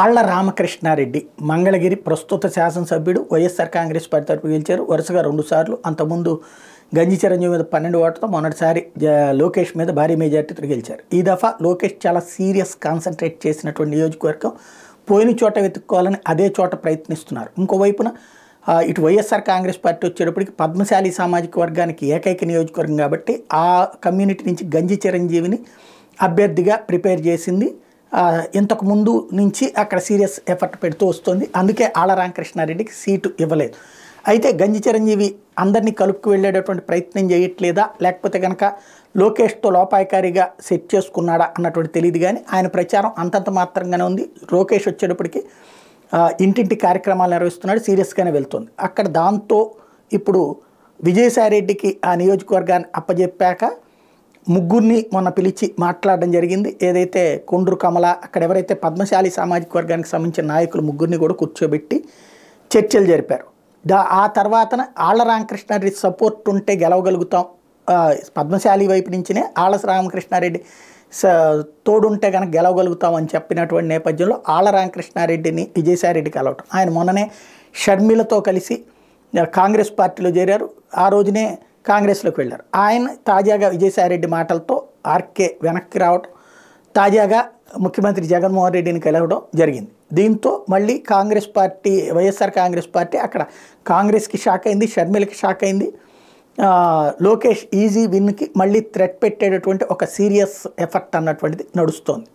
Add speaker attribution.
Speaker 1: ఆళ్ల రామకృష్ణారెడ్డి మంగళగిరి ప్రస్తుత శాసనసభ్యుడు వైఎస్ఆర్ కాంగ్రెస్ పార్టీ తరపు గెలిచారు. వరుసగా 2 సార్లు. అంతకుముందు గంజి చిరంజీవి మీద 12 ఓట్లతో మొన్నటిసారి లోకేష్ మీద భారీ మెజార్టీతో గెలిచారు. ఈ దఫా లోకేష్ చాలా సీరియస్ కాన్సన్ట్రేట్ చేసినటువంటి నియోజకవర్గం. పోయిన చోట వెతుక్కోవాలని అదే చోట ప్రయత్నిస్తున్నారు. ఇంకోవైపున ఇటు వైఎస్ఆర్ కాంగ్రెస్ పార్టీ వచ్చేటప్పటికి పద్మశాలి సామాజిక వర్గానికి ఏకైక నియోజకవర్గం కాబట్టి ఆ కమ్యూనిటీ నుంచి గంజి చిరంజీవిని అభ్యర్థిగా ప్రిపేర్ చేసింది. ఇంతకు ముందు నుంచి అక్కడ సీరియస్ ఎఫర్ట్ పెడుతూ వస్తుంది. అందుకే ఆళ్ల రామకృష్ణారెడ్డికి సీటు ఇవ్వలేదు. అయితే గంజి చిరంజీవి అందరినీ కలుపుకు వెళ్ళేటటువంటి ప్రయత్నం చేయట్లేదా, లేకపోతే కనుక లోకేష్తో లోపాయకారిగా సెట్ చేసుకున్నాడా అన్నటువంటి తెలియదు. కానీ ఆయన ప్రచారం అంతంత మాత్రంగానే ఉంది. లోకేష్ వచ్చేటప్పటికి ఇంటింటి కార్యక్రమాలు నిర్వహిస్తున్నాడు, సీరియస్గానే వెళ్తుంది అక్కడ. దాంతో ఇప్పుడు విజయసాయిరెడ్డికి ఆ నియోజకవర్గాన్ని అప్పజెప్పాక ముగ్గురిని మొన్న పిలిచి మాట్లాడడం జరిగింది. ఏదైతే కొండ్రు కమల, అక్కడ ఎవరైతే పద్మశాలి సామాజిక వర్గానికి సంబంధించిన నాయకులు ముగ్గురిని కూడా కూర్చోబెట్టి చర్చలు జరిపారు. ఆ తర్వాతన ఆళ్ల రామకృష్ణారెడ్డి సపోర్ట్ ఉంటే గెలవగలుగుతాం, పద్మశాలి వైపు నుంచినే ఆళ్ల రామకృష్ణారెడ్డి తోడుంటే కనుక గెలవగలుగుతాం అని చెప్పినటువంటి నేపథ్యంలో ఆళ్ల రామకృష్ణారెడ్డిని విజయసాయిరెడ్డి కలవటం. ఆయన మొన్ననే షర్మిలతో కలిసి కాంగ్రెస్ పార్టీలో చేరారు. ఆ రోజునే కాంగ్రెస్లోకి వెళ్ళారు. ఆయన తాజాగా విజయసాయిరెడ్డి మాటలతో ఆర్కే వెనక్కి రావడం, తాజాగా ముఖ్యమంత్రి జగన్మోహన్ రెడ్డిని కలవడం జరిగింది. దీంతో మళ్ళీ కాంగ్రెస్ పార్టీ, వైఎస్ఆర్ కాంగ్రెస్ పార్టీ అక్కడ కాంగ్రెస్కి షాక్ అయింది, షర్మిలకి షాక్ అయింది. లోకేష్ ఈజీ విన్కి మళ్ళీ థ్రెట్ పెట్టేటటువంటి ఒక సీరియస్ ఎఫర్ట్ అన్నటువంటిది నడుస్తోంది.